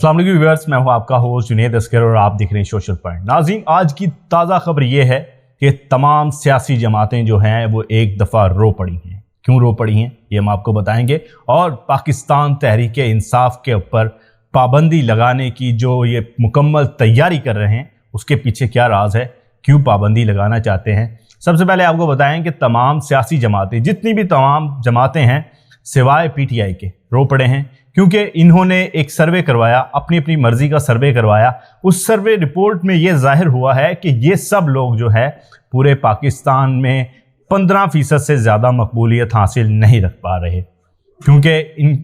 अस्सलाम वालेकुम व्यूअर्स, मैं हूं आपका होस्ट जुनैद अस्कर और आप देख रहे हैं सोशल पॉइंट। नाज़रीन, आज की ताज़ा खबर यह है कि तमाम सियासी जमातें जो हैं वो एक दफ़ा रो पड़ी हैं। क्यों रो पड़ी हैं ये हम आपको बताएंगे, और पाकिस्तान तहरीक इंसाफ के ऊपर पाबंदी लगाने की जो ये मुकम्मल तैयारी कर रहे हैं उसके पीछे क्या राज है, क्यों पाबंदी लगाना चाहते हैं। सबसे पहले आपको बताएं कि तमाम सियासी जमातें, जितनी भी तमाम जमातें हैं सिवाय PTI के, रो पड़े हैं, क्योंकि इन्होंने एक सर्वे करवाया, अपनी अपनी मर्जी का सर्वे करवाया। उस सर्वे रिपोर्ट में ये जाहिर हुआ है कि ये सब लोग जो है पूरे पाकिस्तान में 15% से ज़्यादा मकबूलियत हासिल नहीं रख पा रहे, क्योंकि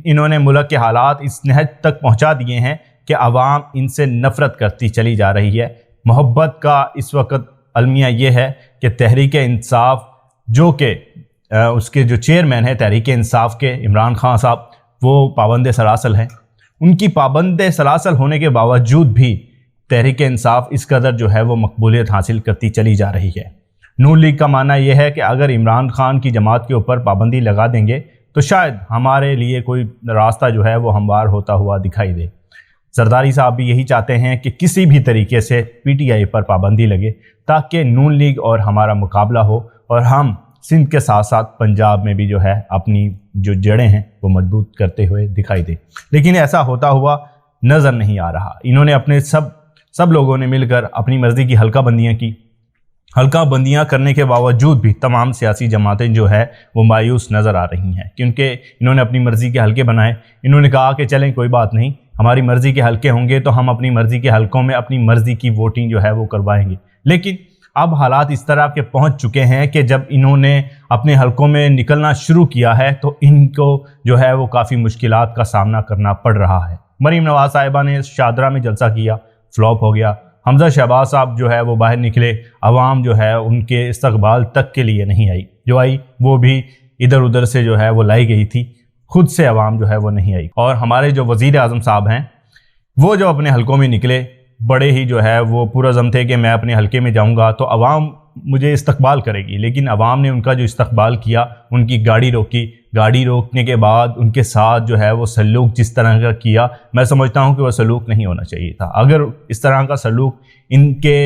इन्होंने मुल्क के हालात इस नहज तक पहुंचा दिए हैं कि आवाम इनसे नफ़रत करती चली जा रही है। मोहब्बत का इस वक्त अलमिया ये है कि तहरीक इंसाफ, जो कि उसके जो चेयरमैन है तहरीक इंसाफ के इमरान खान साहब, वो पाबंद सलासल हैं। उनकी पाबंद सलासल होने के बावजूद भी तहरीक इंसाफ इस कदर जो है वो मकबूलियत हासिल करती चली जा रही है। नून लीग का मानना यह है कि अगर इमरान खान की जमात के ऊपर पाबंदी लगा देंगे तो शायद हमारे लिए कोई रास्ता जो है वो हमवार होता हुआ दिखाई दे। जरदारी साहब भी यही चाहते हैं कि किसी भी तरीके से PTI पर पाबंदी लगे ताकि नून लीग और हमारा मुकाबला हो और हम सिंध के साथ साथ पंजाब में भी जो है अपनी जो जड़ें हैं वो मजबूत करते हुए दिखाई दे। लेकिन ऐसा होता हुआ नज़र नहीं आ रहा। इन्होंने अपने सब लोगों ने मिलकर अपनी मर्ज़ी की हल्का बंदियाँ की। हल्का बंदियाँ करने के बावजूद भी तमाम सियासी जमातें जो है वो मायूस नज़र आ रही हैं, क्योंकि इन्होंने अपनी मर्ज़ी के हल्के बनाए। इन्होंने कहा कि चलें कोई बात नहीं, हमारी मर्ज़ी के हल्के होंगे तो हम अपनी मर्ज़ी के हल्कों में अपनी मर्ज़ी की वोटिंग जो है वो करवाएंगे। लेकिन अब हालात इस तरह के पहुंच चुके हैं कि जब इन्होंने अपने हलकों में निकलना शुरू किया है तो इनको जो है वो काफ़ी मुश्किलात का सामना करना पड़ रहा है। मरीम नवाज साहिबा ने शादरा में जलसा किया, फ्लॉप हो गया। हमजा शहबाज साहब जो है वो बाहर निकले, अवाम जो है उनके इस्तकबाल तक के लिए नहीं आई, जो आई वो भी इधर उधर से जो है वो लाई गई थी, खुद से अवाम जो है वो नहीं आई। और हमारे जो वज़ीर आज़म साहब हैं वो जो अपने हलकों में निकले, बड़े ही जो है वो पुरज़म थे कि मैं अपने हलके में जाऊंगा तो अवाम मुझे इस्तकबाल करेगी। लेकिन अवाम ने उनका जो इस्तकबाल किया, उनकी गाड़ी रोकी, गाड़ी रोकने के बाद उनके साथ जो है वो सलूक जिस तरह का किया, मैं समझता हूं कि वह सलूक नहीं होना चाहिए था। अगर इस तरह का सलूक इनके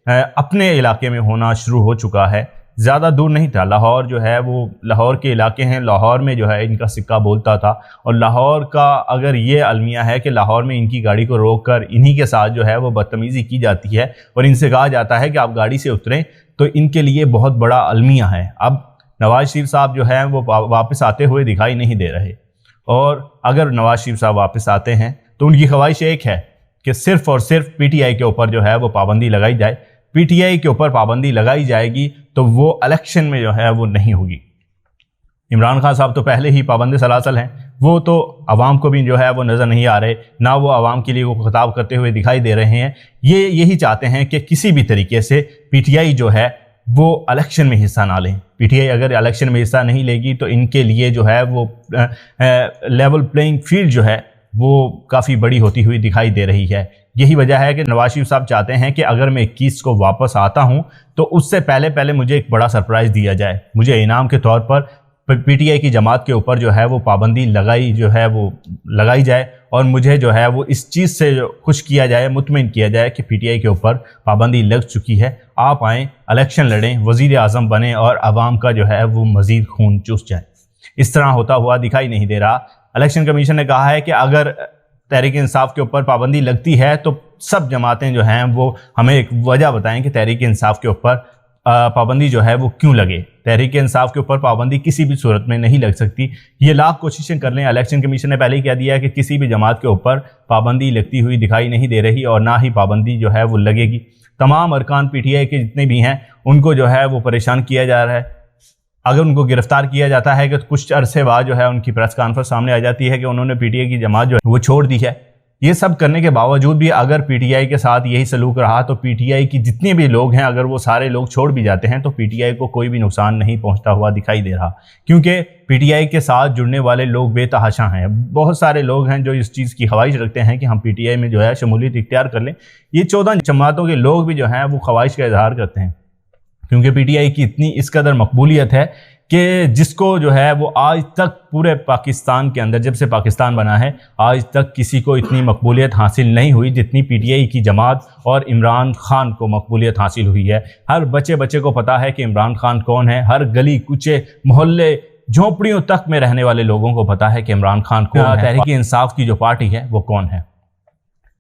अपने इलाके में होना शुरू हो चुका है, ज़्यादा दूर नहीं था, लाहौर जो है वो लाहौर के इलाके हैं, लाहौर में जो है इनका सिक्का बोलता था। और लाहौर का अगर ये अलमिया है कि लाहौर में इनकी गाड़ी को रोक कर इन्हीं के साथ जो है वो बदतमीज़ी की जाती है और इनसे कहा जाता है कि आप गाड़ी से उतरें, तो इनके लिए बहुत बड़ा अलमिया है। अब नवाज शरीफ साहब जो हैं वो वापस आते हुए दिखाई नहीं दे रहे, और अगर नवाज शरीफ साहब वापस आते हैं तो उनकी ख्वाहिश एक है कि सिर्फ़ और सिर्फ PTI के ऊपर जो है वो पाबंदी लगाई जाए। PTI के ऊपर पाबंदी लगाई जाएगी तो वो इलेक्शन में जो है वो नहीं होगी। इमरान खान साहब तो पहले ही पाबंद सलासल हैं, वो तो आवाम को भी जो है वो नज़र नहीं आ रहे, ना वो आवाम के लिए वो खिताब करते हुए दिखाई दे रहे हैं। ये यही चाहते हैं कि किसी भी तरीके से PTI जो है वो इलेक्शन में हिस्सा ना लें। PTI अगर इलेक्शन में हिस्सा नहीं लेगी तो इनके लिए जो है वो लेवल प्लेइंग फील्ड जो है वो काफ़ी बड़ी होती हुई दिखाई दे रही है। यही वजह है कि नवाज शरीफ साहब चाहते हैं कि अगर मैं 21 को वापस आता हूं तो उससे पहले मुझे एक बड़ा सरप्राइज़ दिया जाए, मुझे इनाम के तौर पर PTI की जमात के ऊपर जो है वो पाबंदी लगाई जाए, और मुझे जो है वो इस चीज़ से जो खुश किया जाए, मुतमिन किया जाए कि PTI के ऊपर पाबंदी लग चुकी है, आप आएँ, इलेक्शन लड़ें, वज़ीर आज़म बने और आवाम का जो है वो मज़ीद खून चूस जाए। इस तरह होता हुआ दिखाई नहीं दे रहा। इलेक्शन कमीशन ने कहा है कि अगर तहरीक इंसाफ के ऊपर पाबंदी लगती है तो सब जमातें जो हैं वो हमें एक वजह बताएं कि तहरीक इंसाफ के ऊपर पाबंदी जो है वो क्यों लगे। तहरीक इंसाफ के ऊपर पाबंदी किसी भी सूरत में नहीं लग सकती। ये लाख कोशिशें कर लें, इलेक्शन कमीशन ने पहले ही कह दिया है कि किसी भी जमात के ऊपर पाबंदी लगती हुई दिखाई नहीं दे रही और ना ही पाबंदी जो है वो लगेगी। तमाम अरकान PTI के जितने भी हैं उनको जो है वो परेशान किया जा रहा है। अगर उनको गिरफ्तार किया जाता है कि कुछ अरसे बाद जो है उनकी प्रेस कॉन्फ्रेंस सामने आ जाती है कि उन्होंने PTI की जमात जो है वो छोड़ दी है। ये सब करने के बावजूद भी अगर PTI के साथ यही सलूक रहा तो PTI की जितने भी लोग हैं, अगर वो सारे लोग छोड़ भी जाते हैं तो PTI को कोई भी नुकसान नहीं पहुंचता हुआ दिखाई दे रहा, क्योंकि PTI के साथ जुड़ने वाले लोग बेतहाशा हैं। बहुत सारे लोग हैं जो इस चीज़ की ख्वाहिश रखते हैं कि हम PTI में जो है शमूलियत इख्तियार कर लें। ये 14 जमातों के लोग भी जो हैं वो ख्वाहिश का इजहार करते हैं, क्योंकि PTI की इतनी इस कदर मकबूलियत है کہ جس کو جو ہے وہ آج تک پورے پاکستان کے اندر، جب سے پاکستان بنا ہے آج تک کسی کو اتنی مقبولیت حاصل نہیں ہوئی جتنی پی ٹی آئی کی جماعت اور عمران خان کو مقبولیت حاصل ہوئی ہے۔ ہر بچے کو پتہ ہے کہ عمران خان کون ہے، ہر گلی کوچے محلے جھونپڑیوں تک میں رہنے والے لوگوں کو پتہ ہے کہ عمران خان کون ہے، تحریک انصاف کی جو پارٹی ہے وہ کون ہے۔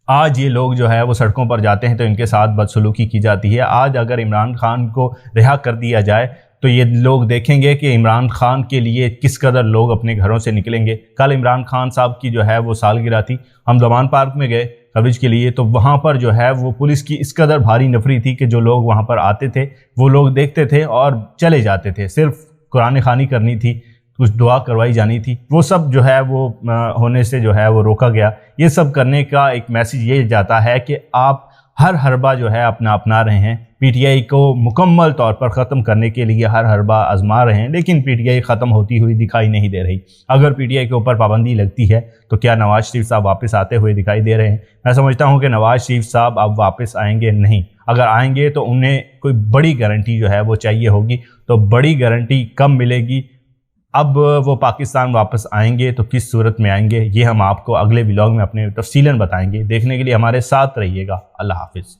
آج یہ لوگ جو ہے وہ سڑکوں پر جاتے ہیں تو ان کے ساتھ بدسلوکی کی جاتی ہے۔ آج اگر عمران خان کو رہا کر دیا جائے تو یہ لوگ دیکھیں گے کہ عمران خان کے لیے کس قدر لوگ اپنے گھروں سے نکلیں گے۔ کل عمران خان صاحب کی جو ہے وہ سالگرہ تھی، ہم زمان پارک میں گئے کوریج کے لیے، تو وہاں پر جو ہے وہ پولیس کی اس قدر بھاری نفری تھی کہ جو لوگ وہاں پر آتے تھے وہ لوگ دیکھتے تھے اور چلے جاتے تھے، صرف قرآن خوانی کرنی تھی، کچھ دعا کروائی جانی تھی، وہ سب جو ہے وہ ہونے سے جو ہے وہ روکا گیا۔ یہ سب کرنے کا ایک میسیج یہ جاتا ہے کہ آپ ہر حربہ جو ہے اپنا رہے ہیں، پی ٹی آئی کو مکمل طور پر ختم کرنے کے لیے ہر حربہ آزما رہے ہیں، لیکن پی ٹی آئی ختم ہوتی ہوئی دکھائی نہیں دے رہی۔ اگر پی ٹی آئی کے اوپر پابندی لگتی ہے تو کیا نواز شریف صاحب واپس آتے ہوئے دکھائی دے رہے ہیں؟ میں سمجھتا ہوں کہ نواز شریف صاحب اب واپس آئیں گے نہیں۔ اگر آئیں گے تو انہیں کوئی بڑی گارنٹی جو ہے وہ چاہیے ہوگی، تو بڑی گارنٹی کب ملے گی؟ اب وہ پاکستان واپس آئیں گے تو کس صورت میں آئیں گے، یہ ہم آپ کو اگلے ولاگ میں اپنے تفصیلاً بتائیں گے۔ دیکھنے کے لیے ہمارے ساتھ رہیے گا۔ اللہ حافظ۔